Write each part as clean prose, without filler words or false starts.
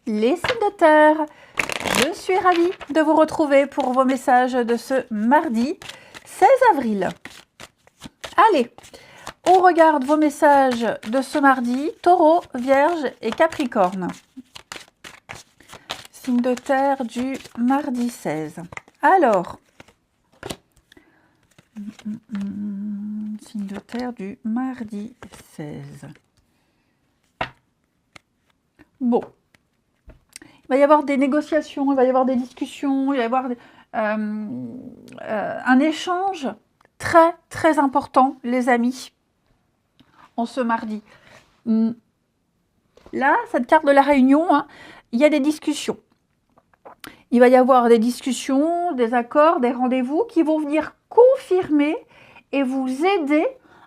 Les signes de terre, je suis ravie de vous retrouver pour vos messages de ce mardi 16 avril. Allez, on regarde vos messages de ce mardi, Taureau, Vierge et Capricorne. Signe de terre du mardi 16. Alors, signe de terre du mardi 16. Bon. Il va y avoir des négociations, il va y avoir des discussions, il va y avoir un échange très, très important, les amis, en ce mardi. Là, cette carte de la réunion, hein, il y a des discussions. Il va y avoir des discussions, des accords, des rendez-vous qui vont venir confirmer et vous aider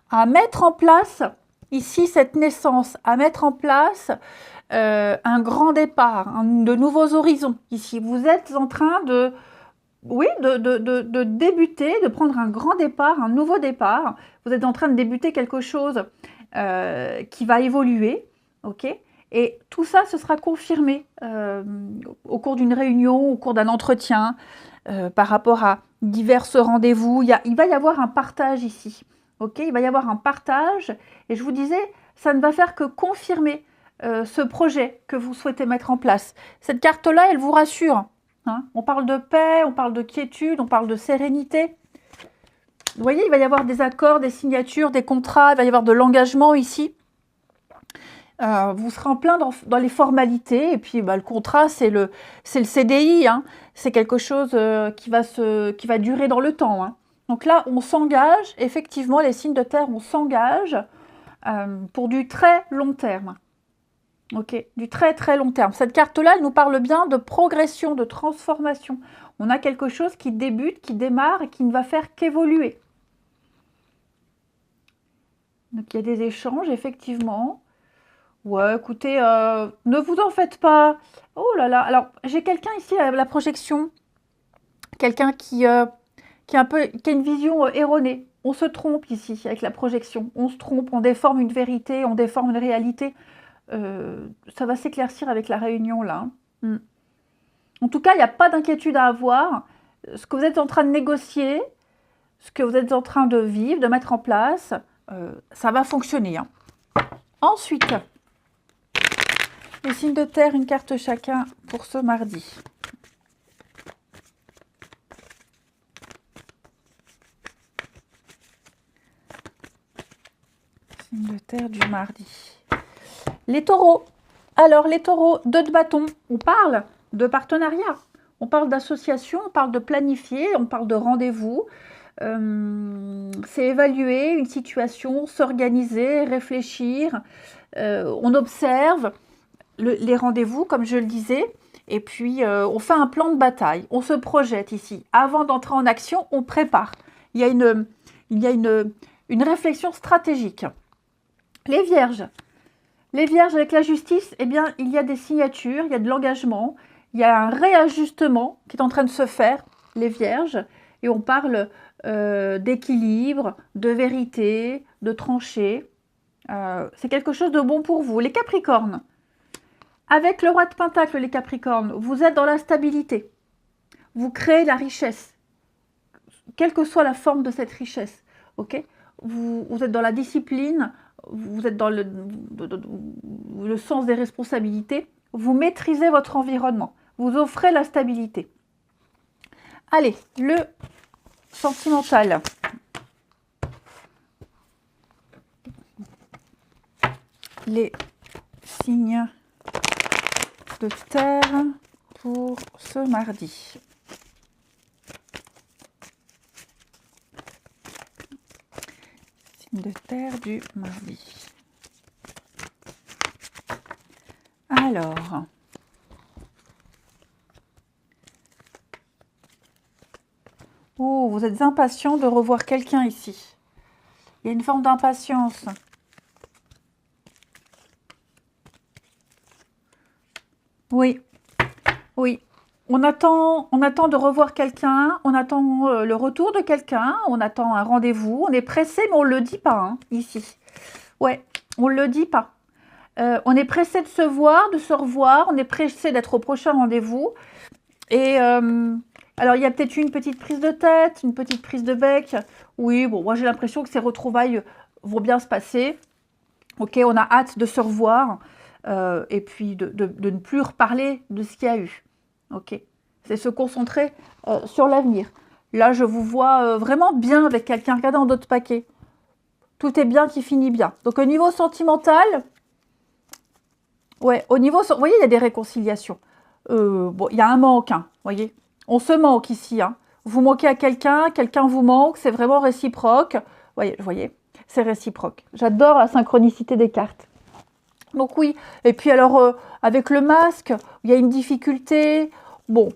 à mettre en place, ici, cette naissance, à mettre en place un grand départ, de nouveaux horizons. Ici, vous êtes en train de, oui, de débuter, de prendre un grand départ, un nouveau départ. Vous êtes en train de débuter quelque chose qui va évoluer, ok ? Et tout ça, ce sera confirmé au cours d'une réunion, au cours d'un entretien, par rapport à divers rendez-vous. Il va y avoir un partage ici, ok ? Il va y avoir un partage, et je vous disais, ça ne va faire que confirmer ce projet que vous souhaitez mettre en place. Cette carte-là, elle vous rassure. Hein, on parle de paix, on parle de quiétude, on parle de sérénité. Vous voyez, il va y avoir des accords, des signatures, des contrats, il va y avoir de l'engagement ici. Vous serez en plein dans les formalités. Et puis, le contrat, c'est le CDI. Hein, c'est quelque chose qui va durer dans le temps. Hein. Donc là, on s'engage. Effectivement, les signes de terre, on s'engage pour du très long terme. Ok, du très très long terme. Cette carte-là, elle nous parle bien de progression, de transformation. On a quelque chose qui débute, qui démarre et qui ne va faire qu'évoluer. Donc il y a des échanges, effectivement. Ouais, écoutez, ne vous en faites pas. Oh là là, alors j'ai quelqu'un ici à la projection. Quelqu'un qui a une vision erronée. On se trompe ici avec la projection. On se trompe, on déforme une vérité, on déforme une réalité. Ça va s'éclaircir avec la réunion là. En tout cas, il n'y a pas d'inquiétude à avoir. Ce que vous êtes en train de négocier, ce que vous êtes en train de vivre, de mettre en place, ça va fonctionner. Hein. Ensuite, les signes de terre, une carte chacun pour ce mardi. Signe de terre du mardi. Les taureaux. Alors, les taureaux, 2 de bâton. On parle de partenariat. On parle d'association, on parle de planifier, on parle de rendez-vous. C'est évaluer une situation, s'organiser, réfléchir. On observe les rendez-vous, comme je le disais. Et puis, on fait un plan de bataille. On se projette ici. Avant d'entrer en action, on prépare. Il y a une réflexion stratégique. Les vierges. Les vierges avec la justice, eh bien, il y a des signatures, il y a de l'engagement, il y a un réajustement qui est en train de se faire, les vierges, et on parle d'équilibre, de vérité, de tranchée. C'est quelque chose de bon pour vous. Les capricornes, avec le roi de Pentacle, les capricornes, vous êtes dans la stabilité. Vous créez la richesse, quelle que soit la forme de cette richesse. Okay, vous êtes dans la discipline, vous êtes dans le sens des responsabilités, vous maîtrisez votre environnement, vous offrez la stabilité. Allez, le sentimental. Les signes de terre pour ce mardi. Signe de terre du mardi. Alors, oh, vous êtes impatient de revoir quelqu'un ici. Il y a une forme d'impatience. Oui, oui. On attend de revoir quelqu'un, on attend le retour de quelqu'un, on attend un rendez-vous, on est pressé, mais on ne le dit pas, hein, ici. Ouais, on ne le dit pas. On est pressé de se voir, de se revoir. On est pressé d'être au prochain rendez-vous. Et alors, il y a peut-être une petite prise de tête, une petite prise de bec. Oui, bon, moi j'ai l'impression que ces retrouvailles vont bien se passer. Ok, on a hâte de se revoir et puis de ne plus reparler de ce qu'il y a eu. Ok, c'est se concentrer sur l'avenir. Là, je vous vois vraiment bien avec quelqu'un. Regardez dans d'autres paquets. Tout est bien qui finit bien. Donc, au niveau sentimental, ouais, au niveau, vous voyez, il y a des réconciliations. Bon, il y a un manque, hein, vous voyez. On se manque ici, hein. Vous manquez à quelqu'un, quelqu'un vous manque, c'est vraiment réciproque. Voyez, c'est réciproque. J'adore la synchronicité des cartes. Donc oui, et puis alors, avec le masque, il y a une difficulté. Bon,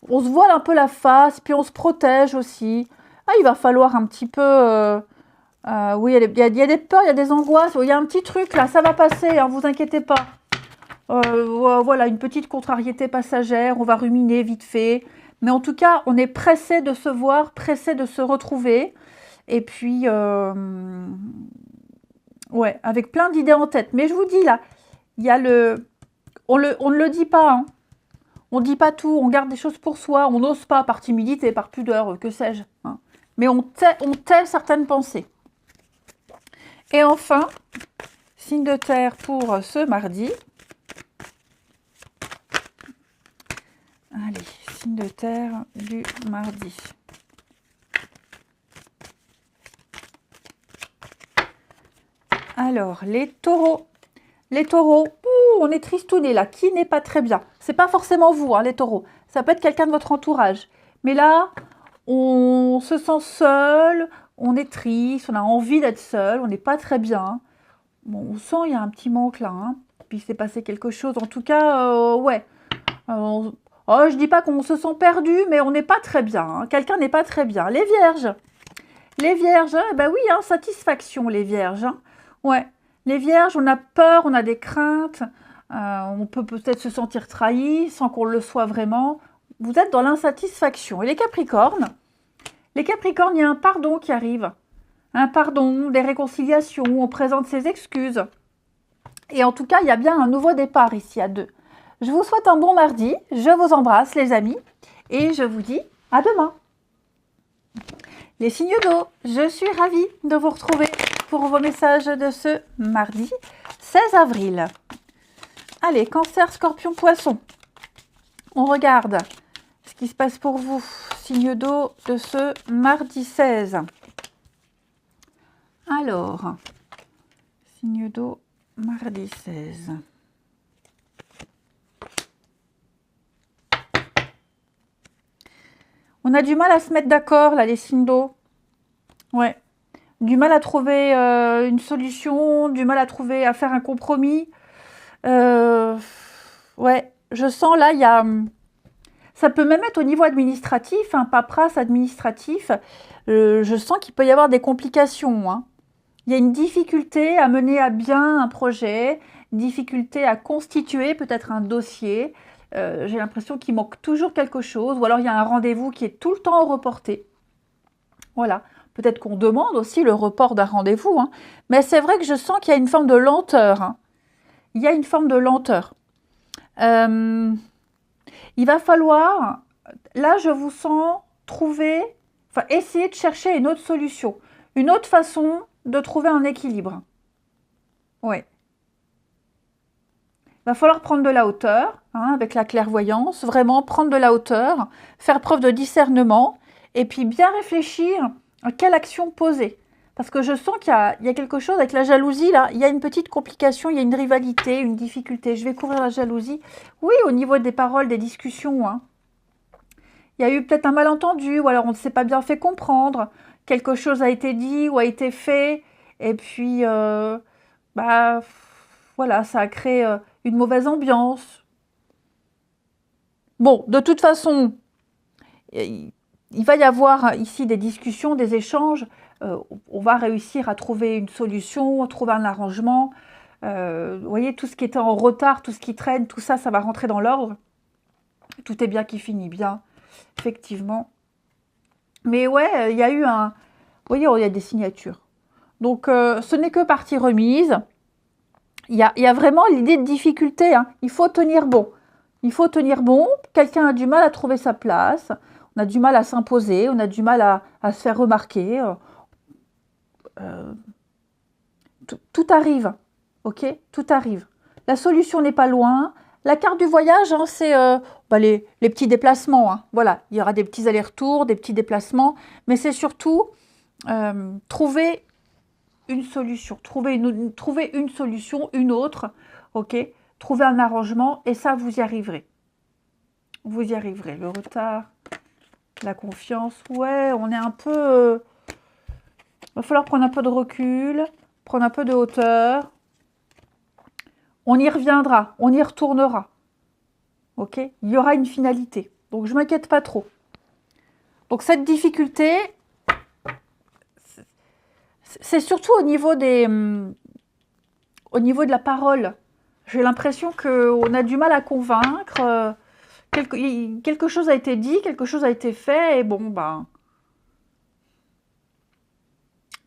on se voile un peu la face, puis on se protège aussi. Ah, il va falloir un petit peu... oui, il y a des peurs, il y a des angoisses. Il y a un petit truc là, ça va passer, hein, vous inquiétez pas. Voilà, une petite contrariété passagère, on va ruminer vite fait. Mais en tout cas, on est pressé de se voir, pressé de se retrouver. Et puis, ouais, avec plein d'idées en tête. Mais je vous dis là, il y a on ne le dit pas, hein. On ne dit pas tout, on garde des choses pour soi, on n'ose pas par timidité, par pudeur, que sais-je, hein. Mais on tait certaines pensées. Et enfin, signe de terre pour ce mardi. Allez, signe de terre du mardi. Alors, les taureaux. Les taureaux, on est tristounés là. Qui n'est pas très bien? C'est pas forcément vous, hein, les taureaux. Ça peut être quelqu'un de votre entourage. Mais là, on se sent seul, on est triste, on a envie d'être seul, on n'est pas très bien. Bon, on sent il y a un petit manque là, hein. Puis il s'est passé quelque chose. En tout cas, ouais. Je dis pas qu'on se sent perdu, mais on n'est pas très bien, hein. Quelqu'un n'est pas très bien. Les vierges. Les vierges, ben oui, hein, satisfaction, les vierges, hein. Ouais. Les vierges, on a peur, on a des craintes. On peut peut-être se sentir trahi sans qu'on le soit vraiment. Vous êtes dans l'insatisfaction. Et les capricornes, il y a un pardon qui arrive. Un pardon, des réconciliations, on présente ses excuses. Et en tout cas, il y a bien un nouveau départ ici à deux. Je vous souhaite un bon mardi. Je vous embrasse, les amis. Et je vous dis à demain. Les signes d'eau, je suis ravie de vous retrouver pour vos messages de ce mardi 16 avril. Allez, cancer, scorpion, poisson. On regarde ce qui se passe pour vous. Signe d'eau de ce mardi 16. Alors, signe d'eau, mardi 16. On a du mal à se mettre d'accord, là, les signes d'eau. Ouais. Du mal à trouver une solution, du mal à faire un compromis. Ouais, je sens là, il y a... Ça peut même être au niveau administratif, un paperasse administratif. Je sens qu'il peut y avoir des complications, hein. Il y a une difficulté à mener à bien un projet, une difficulté à constituer peut-être un dossier. J'ai l'impression qu'il manque toujours quelque chose, ou alors il y a un rendez-vous qui est tout le temps reporté. Voilà. Peut-être qu'on demande aussi le report d'un rendez-vous, hein. Mais c'est vrai que je sens qu'il y a une forme de lenteur, hein. Il y a une forme de lenteur. Il va falloir, là je vous sens essayer de chercher une autre solution, une autre façon de trouver un équilibre. Oui. Il va falloir prendre de la hauteur, hein, avec la clairvoyance, vraiment prendre de la hauteur, faire preuve de discernement, et puis bien réfléchir à quelle action poser. Parce que je sens qu'il y a quelque chose avec la jalousie, là. Il y a une petite complication, il y a une rivalité, une difficulté. Je vais couvrir la jalousie. Oui, au niveau des paroles, des discussions, hein. Il y a eu peut-être un malentendu, ou alors on ne s'est pas bien fait comprendre. Quelque chose a été dit ou a été fait. Et puis, voilà, ça a créé une mauvaise ambiance. Bon, de toute façon, il va y avoir ici des discussions, des échanges. On va réussir à trouver une solution, à trouver un arrangement. Vous voyez, tout ce qui était en retard, tout ce qui traîne, tout ça, ça va rentrer dans l'ordre. Tout est bien qui finit bien, effectivement. Mais ouais, il y a eu un... Vous voyez, il y a des signatures. Donc, ce n'est que partie remise. Il y a vraiment l'idée de difficulté, hein. Il faut tenir bon. Il faut tenir bon. Quelqu'un a du mal à trouver sa place. On a du mal à s'imposer. On a du mal à se faire remarquer. Euh, tout arrive. Ok? Tout arrive. La solution n'est pas loin. La carte du voyage, hein, c'est les petits déplacements, hein. Voilà. Il y aura des petits allers-retours, des petits déplacements. Mais c'est surtout trouver une solution. Trouver une solution, une autre. Ok? Trouver un arrangement. Et ça, vous y arriverez. Vous y arriverez. Le retard, la confiance. Ouais, on est un peu... il va falloir prendre un peu de recul, prendre un peu de hauteur. On y reviendra, on y retournera. Ok? Il y aura une finalité. Donc, je ne m'inquiète pas trop. Donc, cette difficulté, c'est surtout au niveau de la parole. J'ai l'impression qu'on a du mal à convaincre. Quelque chose a été dit, quelque chose a été fait, et bon, ben...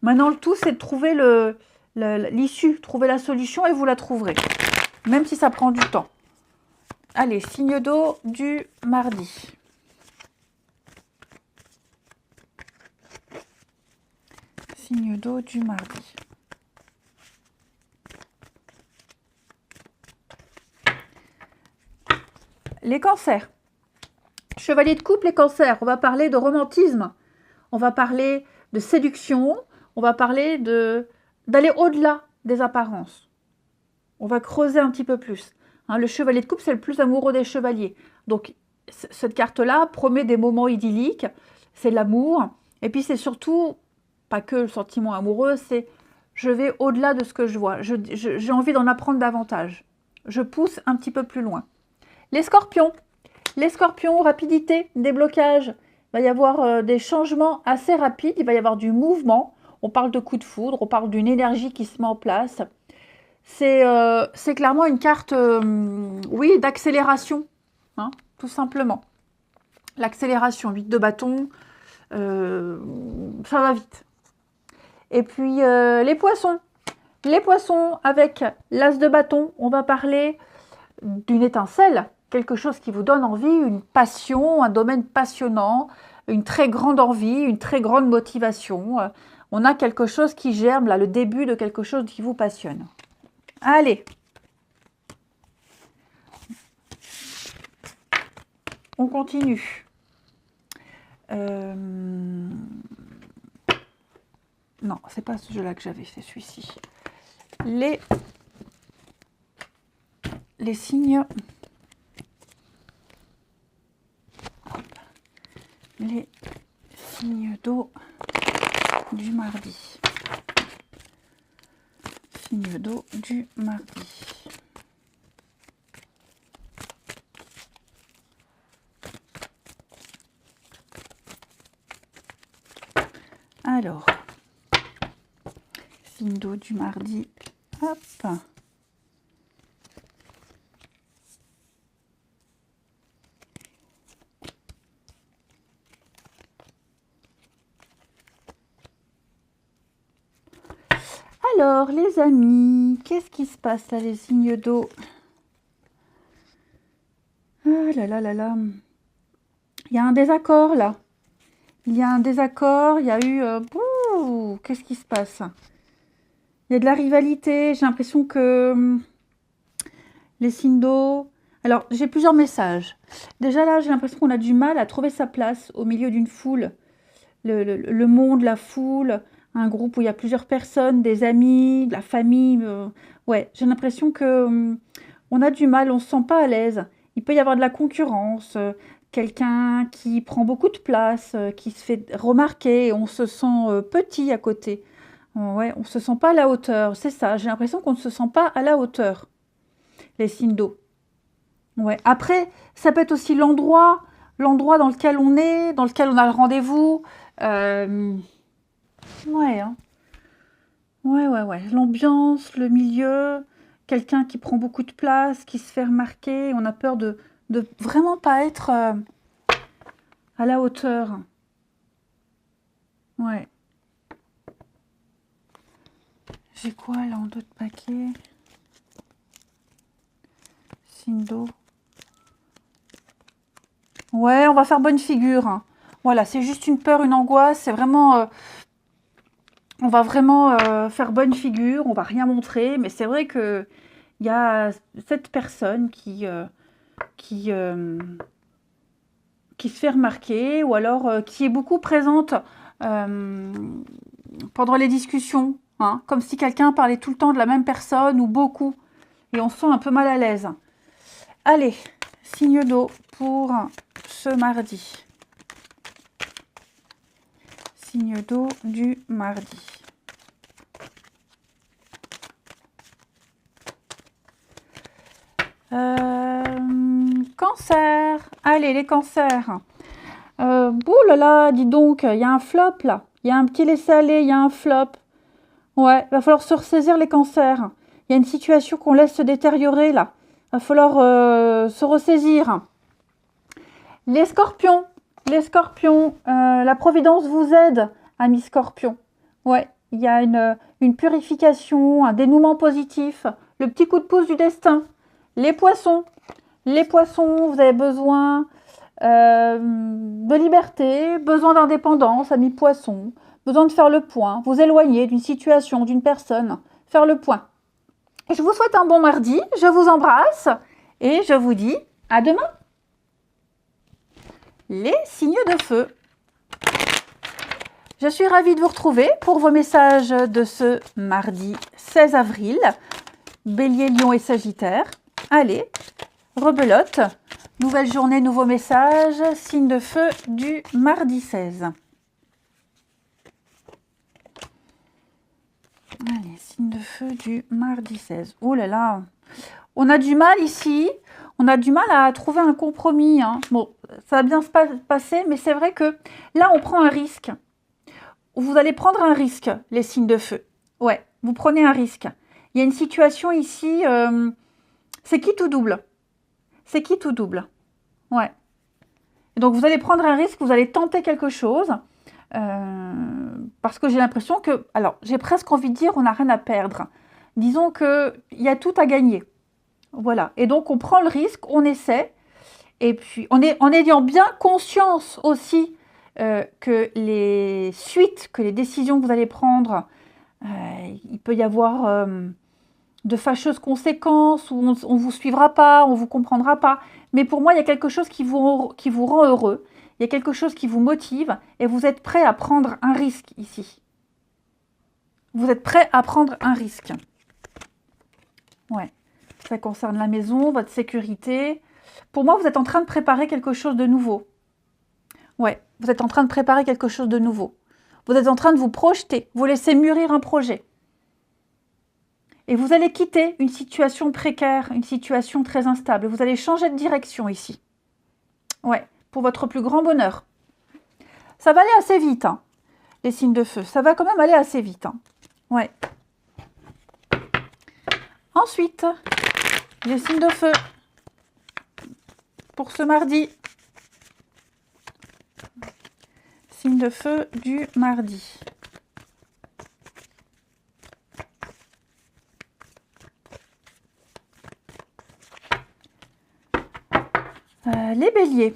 Maintenant, le tout, c'est de trouver l'issue, trouver la solution, et vous la trouverez. Même si ça prend du temps. Allez, signe d'eau du mardi. Signe d'eau du mardi. Les cancers. Chevalier de coupe, les cancers. On va parler de romantisme. On va parler de séduction. On va parler d'aller au-delà des apparences. On va creuser un petit peu plus. Hein, le chevalier de coupe, c'est le plus amoureux des chevaliers. Donc, cette carte-là promet des moments idylliques. C'est l'amour. Et puis, c'est surtout, pas que le sentiment amoureux, c'est je vais au-delà de ce que je vois. J'ai envie d'en apprendre davantage. Je pousse un petit peu plus loin. Les scorpions. Les scorpions, rapidité, déblocage. Il va y avoir des changements assez rapides. Il va y avoir du mouvement. On parle de coup de foudre. On parle d'une énergie qui se met en place. C'est clairement une carte, oui, d'accélération, hein, tout simplement. L'accélération, 8 de bâton, ça va vite. Et puis, les poissons. Les poissons, avec l'as de bâton, on va parler d'une étincelle, quelque chose qui vous donne envie, une passion, un domaine passionnant, une très grande envie, une très grande motivation. On a quelque chose qui germe, là, le début de quelque chose qui vous passionne. Allez, on continue. Non, c'est pas ce jeu-là que j'avais, c'est celui-ci. Les signes. Les signes d'eau du mardi. Signe d'eau du mardi. Alors, signe d'eau du mardi. Hop. Alors, les amis, qu'est-ce qui se passe là, les signes d'eau? Ah là là là là. Il y a un désaccord là. Il y a un désaccord, il y a eu... qu'est-ce qui se passe? Il y a de la rivalité, j'ai l'impression que les signes d'eau... Alors, j'ai plusieurs messages. Déjà là, j'ai l'impression qu'on a du mal à trouver sa place au milieu d'une foule. Le monde, la foule, un groupe où il y a plusieurs personnes, des amis, de la famille. Ouais, j'ai l'impression que on a du mal, on ne se sent pas à l'aise. Il peut y avoir de la concurrence, quelqu'un qui prend beaucoup de place, qui se fait remarquer, on se sent petit à côté. Ouais, on ne se sent pas à la hauteur, c'est ça. J'ai l'impression qu'on ne se sent pas à la hauteur, les signes d'eau. Ouais. Après, ça peut être aussi l'endroit dans lequel on est, dans lequel on a le rendez-vous. Ouais, hein. Ouais. L'ambiance, le milieu, quelqu'un qui prend beaucoup de place, qui se fait remarquer. On a peur de vraiment pas être à la hauteur. Ouais. J'ai quoi là en d'autres paquets? Signe d'eau. Ouais, on va faire bonne figure. Hein. Voilà, c'est juste une peur, une angoisse. C'est vraiment... on va vraiment faire bonne figure. On va rien montrer. Mais c'est vrai que il y a cette personne qui se fait remarquer ou alors qui est beaucoup présente pendant les discussions. Hein, comme si quelqu'un parlait tout le temps de la même personne ou beaucoup. Et on se sent un peu mal à l'aise. Allez, signe d'eau pour ce mardi. Signe d'eau du mardi. Cancer. Allez, les cancers. Oh là là, dis donc, il y a un flop là. Il y a un petit laisser-aller, il y a un flop. Ouais, va falloir se ressaisir les cancers. Il y a une situation qu'on laisse se détériorer là. Va falloir se ressaisir. Les scorpions. Les scorpions, la providence vous aide, amis scorpions. Ouais, il y a une purification, un dénouement positif. Le petit coup de pouce du destin. Les poissons. Les poissons, vous avez besoin de liberté, besoin d'indépendance, amis poissons. Besoin de faire le point, vous éloigner d'une situation, d'une personne, faire le point. Je vous souhaite un bon mardi, je vous embrasse et je vous dis à demain. Les signes de feu. Je suis ravie de vous retrouver pour vos messages de ce mardi 16 avril. Bélier, Lion et Sagittaire. Allez, rebelote. Nouvelle journée, nouveau message. Signe de feu du mardi 16. Allez, signe de feu du mardi 16. Oh là là, on a du mal ici. On a du mal à trouver un compromis. Hein. Bon, ça va bien se passer, mais c'est vrai que là, on prend un risque. Vous allez prendre un risque, les signes de feu. Ouais, vous prenez un risque. Il y a une situation ici, c'est qui tout double. C'est qui tout double. Ouais. Et donc, vous allez prendre un risque, vous allez tenter quelque chose. Parce que j'ai l'impression que... Alors, j'ai presque envie de dire, on n'a rien à perdre. Disons qu'il y a tout à gagner. Voilà. Et donc, on prend le risque, on essaie. Et puis, en ayant bien conscience aussi que les suites, que les décisions que vous allez prendre, il peut y avoir de fâcheuses conséquences, où on ne vous suivra pas, on ne vous comprendra pas. Mais pour moi, il y a quelque chose qui vous rend heureux. Il y a quelque chose qui vous motive et vous êtes prêt à prendre un risque ici. Vous êtes prêt à prendre un risque. Ouais. Ça concerne la maison, votre sécurité. Pour moi, vous êtes en train de préparer quelque chose de nouveau. Ouais, vous êtes en train de préparer quelque chose de nouveau. Vous êtes en train de vous projeter, vous laissez mûrir un projet. Et vous allez quitter une situation précaire, une situation très instable. Vous allez changer de direction ici. Ouais, pour votre plus grand bonheur. Ça va aller assez vite, hein, les signes de feu. Ça va quand même aller assez vite. Hein. Ouais. Ensuite, les signes de feu pour ce mardi. Signe de feu du mardi. Les béliers.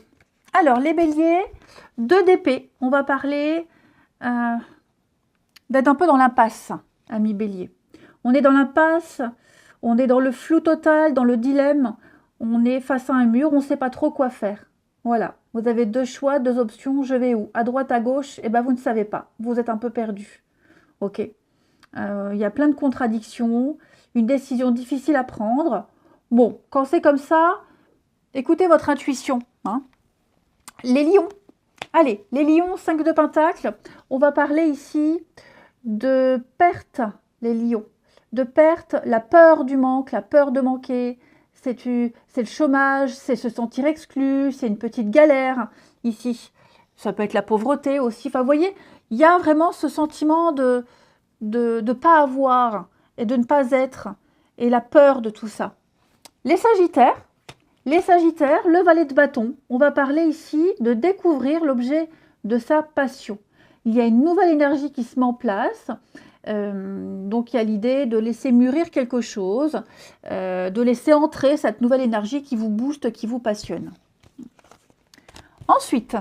Alors, les béliers, 2 d'épée. On va parler d'être un peu dans l'impasse, amis béliers. On est dans l'impasse, on est dans le flou total, dans le dilemme. On est face à un mur, on ne sait pas trop quoi faire. Voilà, vous avez 2 choix, 2 options, je vais où? À droite, à gauche, et ben vous ne savez pas. Vous êtes un peu perdu. Ok. Il y a plein de contradictions, une décision difficile à prendre. Bon, quand c'est comme ça, écoutez votre intuition. Hein. Les lions. Allez, les lions, 5 de pentacle. On va parler ici de perte, les lions. De perte, la peur du manque, la peur de manquer. C'est le chômage, c'est se sentir exclu, c'est une petite galère ici. Ça peut être la pauvreté aussi. Enfin, vous voyez, il y a vraiment ce sentiment de pas avoir et de ne pas être et la peur de tout ça. Les sagittaires, le valet de bâton, on va parler ici de découvrir l'objet de sa passion. Il y a une nouvelle énergie qui se met en place Donc il y a l'idée de laisser mûrir quelque chose, de laisser entrer cette nouvelle énergie qui vous booste, qui vous passionne. Ensuite,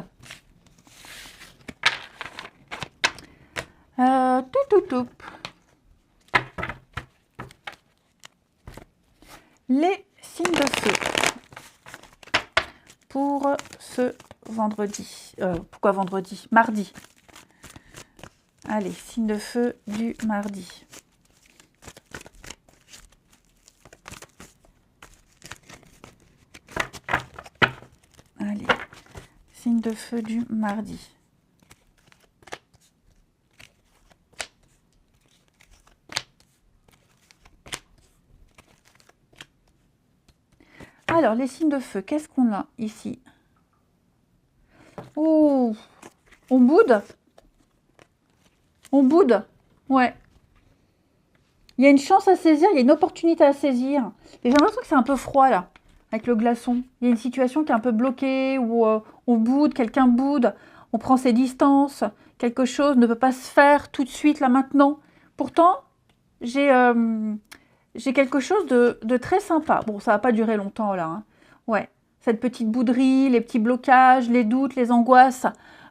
les signes de feu pour ce vendredi. Pourquoi vendredi? Mardi. Allez, signe de feu du mardi. Allez, signe de feu du mardi. Alors, les signes de feu, qu'est-ce qu'on a ici? Oh, on boude. On boude. Ouais. Il y a une chance à saisir, il y a une opportunité à saisir. Et j'ai l'impression que c'est un peu froid, là, avec le glaçon. Il y a une situation qui est un peu bloquée, où on boude, quelqu'un boude, on prend ses distances, quelque chose ne peut pas se faire tout de suite, là, maintenant. Pourtant, j'ai quelque chose de très sympa. Bon, ça va pas durer longtemps, là. Hein. Ouais, cette petite bouderie, les petits blocages, les doutes, les angoisses,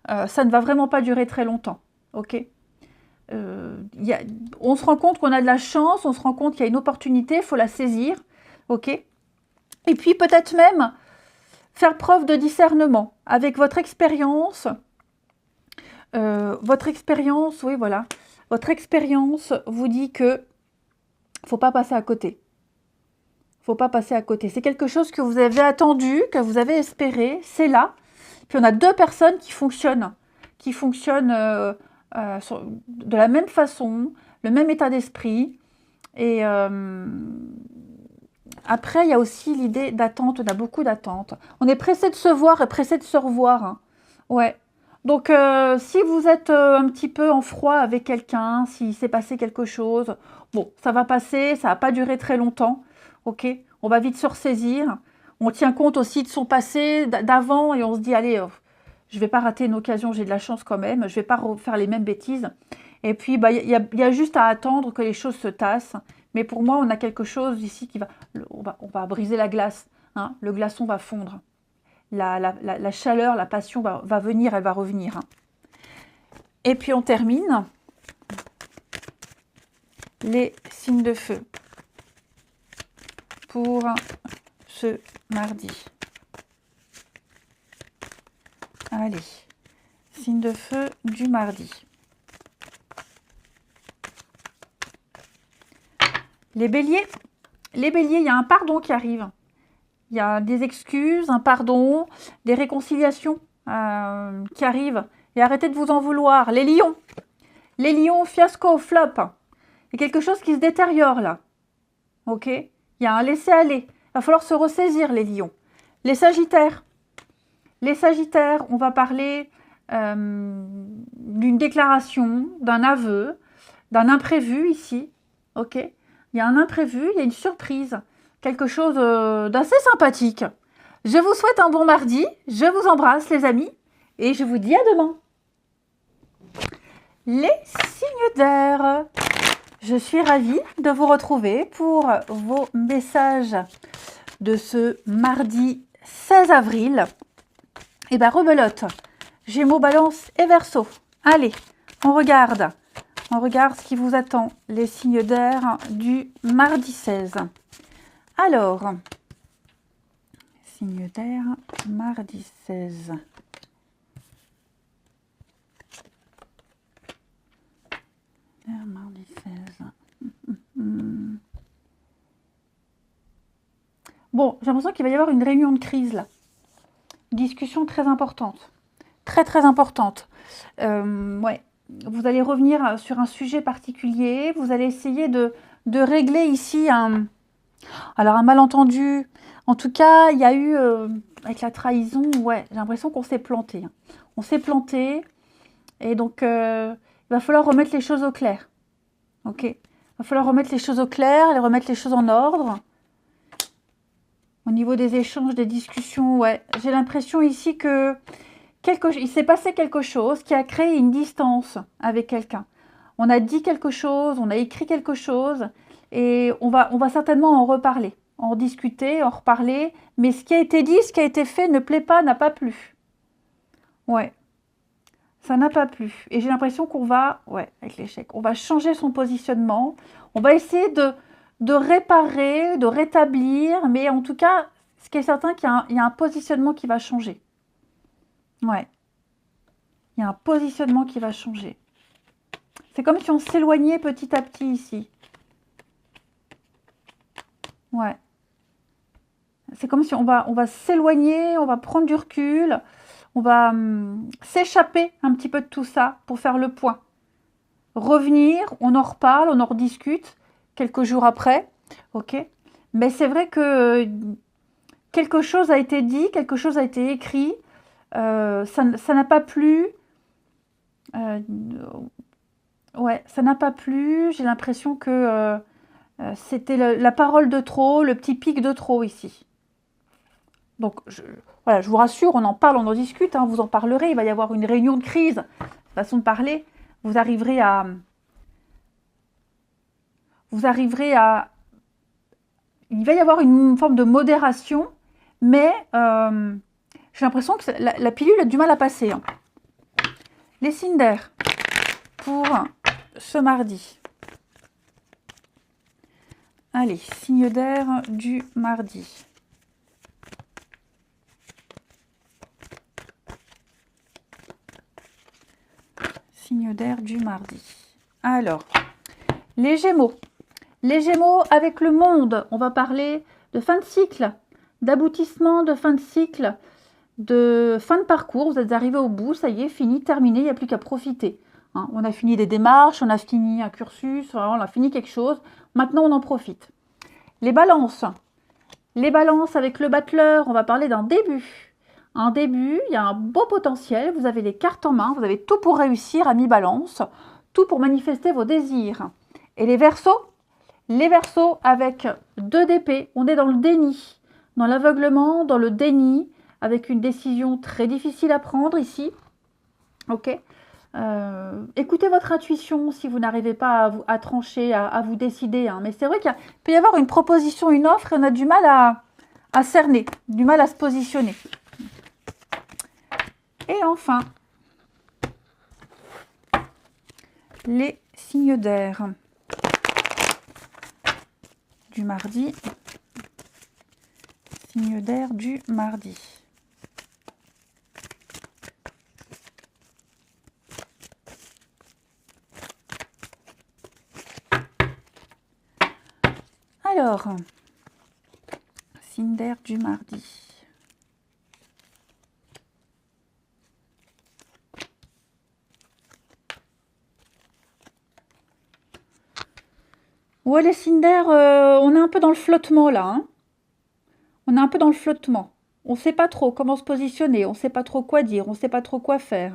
ça ne va vraiment pas durer très longtemps. Ok. On se rend compte qu'on a de la chance, on se rend compte qu'il y a une opportunité, il faut la saisir. Ok. Et puis peut-être même faire preuve de discernement avec votre expérience. Oui, voilà. Votre expérience vous dit que faut pas passer à côté. Faut pas passer à côté. C'est quelque chose que vous avez attendu, que vous avez espéré, c'est là. Puis on a deux personnes qui fonctionnent de la même façon, le même état d'esprit. Et après, il y a aussi l'idée d'attente. On a beaucoup d'attentes. On est pressé de se voir et pressé de se revoir. Hein. Ouais. Donc, si vous êtes un petit peu en froid avec quelqu'un, s'il s'est passé quelque chose, bon, ça va passer, ça va pas durer très longtemps. Ok, on va vite se ressaisir. On tient compte aussi de son passé, d'avant, et on se dit, allez, je vais pas rater une occasion, j'ai de la chance quand même, je vais pas refaire les mêmes bêtises. Et puis, bah, y a juste à attendre que les choses se tassent. Mais pour moi, on a quelque chose ici qui va, on va briser la glace. Hein, le glaçon va fondre. La chaleur, la passion va venir, elle va revenir. Hein. Et puis, on termine les signes de feu pour ce mardi. Allez, signe de feu du mardi. Les béliers, il y a un pardon qui arrive. Il y a des excuses, un pardon, des réconciliations qui arrivent. Et arrêtez de vous en vouloir. Les lions, fiasco, flop. Il y a quelque chose qui se détériore là. Ok? Il y a un laisser-aller. Il va falloir se ressaisir, les lions. Les sagittaires, on va parler d'une déclaration, d'un aveu, d'un imprévu ici. Ok? Il y a un imprévu, il y a une surprise. Quelque chose d'assez sympathique. Je vous souhaite un bon mardi. Je vous embrasse, les amis. Et je vous dis à demain. Les signes d'air. Je suis ravie de vous retrouver pour vos messages de ce mardi 16 avril. Et bien, rebelote. Gémeaux, Balance et Verseau. Allez, on regarde. On regarde ce qui vous attend. Les signes d'air du mardi 16. Alors, signe d'air, mardi 16. Mardi 16. Bon, j'ai l'impression qu'il va y avoir une réunion de crise là. Discussion très importante. Très très importante. Ouais. Vous allez revenir sur un sujet particulier. Vous allez essayer de régler ici un malentendu. En tout cas, il y a eu, avec la trahison, ouais, j'ai l'impression qu'on s'est planté. Hein. On s'est planté. Et donc, il va falloir remettre les choses au clair. Ok? Il va falloir remettre les choses au clair, remettre les choses en ordre. Au niveau des échanges, des discussions, ouais. J'ai l'impression ici que il s'est passé quelque chose qui a créé une distance avec quelqu'un. On a dit quelque chose, on a écrit quelque chose, et on va certainement en reparler, en discuter, en reparler. Mais ce qui a été dit, ce qui a été fait ne plaît pas, n'a pas plu. Ouais, ça n'a pas plu. Et j'ai l'impression qu'on va, ouais, avec l'échec, on va changer son positionnement. On va essayer de réparer, de rétablir, mais en tout cas, ce qui est certain, qu'il y a un positionnement qui va changer. Ouais. Il y a un positionnement qui va changer. C'est comme si on s'éloignait petit à petit ici. Ouais. C'est comme si on va s'éloigner, on va prendre du recul, on va s'échapper un petit peu de tout ça pour faire le point. Revenir, on en reparle, on en rediscute quelques jours après. Ok. Mais c'est vrai que quelque chose a été dit, quelque chose a été écrit. Ça n'a pas plu. Ouais, ça n'a pas plu. J'ai l'impression que c'était la parole de trop, le petit pic de trop ici. Donc, voilà, je vous rassure, on en parle, on en discute, hein, vous en parlerez. Il va y avoir une réunion de crise, façon de parler. Vous arriverez à... Il va y avoir une forme de modération, mais j'ai l'impression que la pilule a du mal à passer. Hein. Les signes d'air pour ce mardi. Allez, signe d'air du mardi. Signe d'air du mardi. Alors, les Gémeaux. Les Gémeaux avec le monde, on va parler de fin de cycle, d'aboutissement, de fin de cycle, de fin de parcours. Vous êtes arrivé au bout, ça y est, fini, terminé, il n'y a plus qu'à profiter. Hein, on a fini des démarches, on a fini un cursus, on a fini quelque chose. Maintenant, on en profite. Les balances. Les balances avec le battleur, on va parler d'un début. Un début, il y a un beau potentiel, vous avez les cartes en main, vous avez tout pour réussir à mi-balance, tout pour manifester vos désirs. Et les Verseaux avec 2 d'épée, on est dans le déni, dans l'aveuglement, dans le déni, avec une décision très difficile à prendre ici. Ok. Écoutez votre intuition si vous n'arrivez pas à trancher, à vous décider. Hein. Mais c'est vrai qu'il peut y avoir une proposition, une offre, et on a du mal à cerner, du mal à se positionner. Et enfin, les signes d'air du mardi. Signe d'air du mardi. Alors, signe d'air du mardi. Ouais, les signes d'air, on est un peu dans le flottement là. Hein. On est un peu dans le flottement. On ne sait pas trop comment se positionner, on ne sait pas trop quoi dire, on ne sait pas trop quoi faire.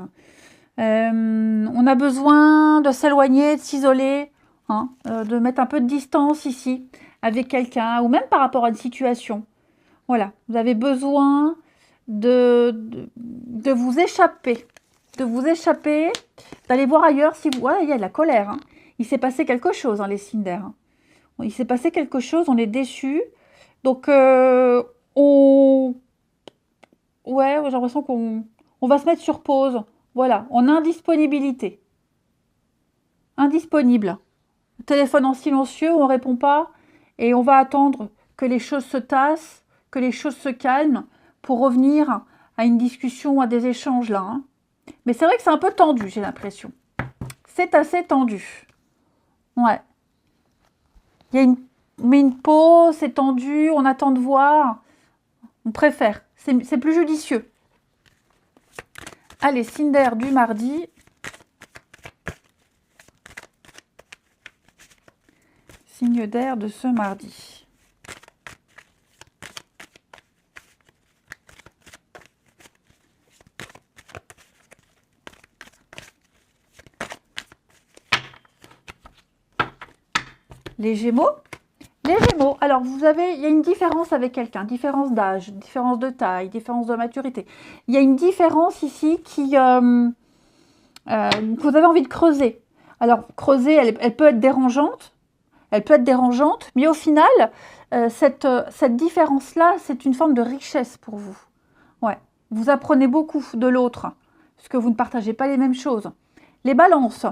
On a besoin de s'éloigner, de s'isoler, hein, de mettre un peu de distance ici avec quelqu'un ou même par rapport à une situation. Voilà, vous avez besoin de vous échapper, d'aller voir ailleurs si vous... Ouais, il y a de la colère. Hein. Il s'est passé quelque chose, hein, les signes d'air. Hein. Il s'est passé quelque chose, on est déçus. Donc, ouais, j'ai l'impression qu'on va se mettre sur pause. Voilà, en indisponibilité. Indisponible. Téléphone en silencieux, on ne répond pas. Et on va attendre que les choses se tassent, que les choses se calment pour revenir à une discussion, à des échanges là. Hein. Mais c'est vrai que c'est un peu tendu, j'ai l'impression. C'est assez tendu. Ouais. Il y a une pause, c'est tendu, on attend de voir. On préfère. C'est plus judicieux. Allez, signe d'air du mardi. Signe d'air de ce mardi. Les Gémeaux. Les Gémeaux, alors il y a une différence avec quelqu'un, différence d'âge, différence de taille, différence de maturité. Il y a une différence ici que vous avez envie de creuser. Alors, creuser, elle peut être dérangeante. Elle peut être dérangeante, mais au final, cette différence-là, c'est une forme de richesse pour vous. Ouais. Vous apprenez beaucoup de l'autre, parce que vous ne partagez pas les mêmes choses. Les balances.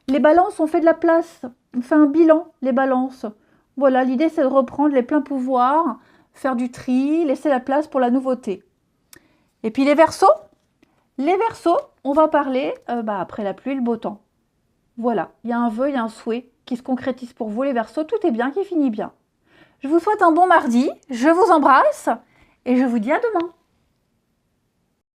Les balances, on fait de la place. On fait un bilan, les balances. Voilà, l'idée, c'est de reprendre les pleins pouvoirs, faire du tri, laisser la place pour la nouveauté. Et puis les Verseaux. Les Verseaux, on va parler après la pluie et le beau temps. Voilà, il y a un vœu, il y a un souhait qui se concrétise pour vous, les Verseaux. Tout est bien, qui finit bien. Je vous souhaite un bon mardi, je vous embrasse et je vous dis à demain.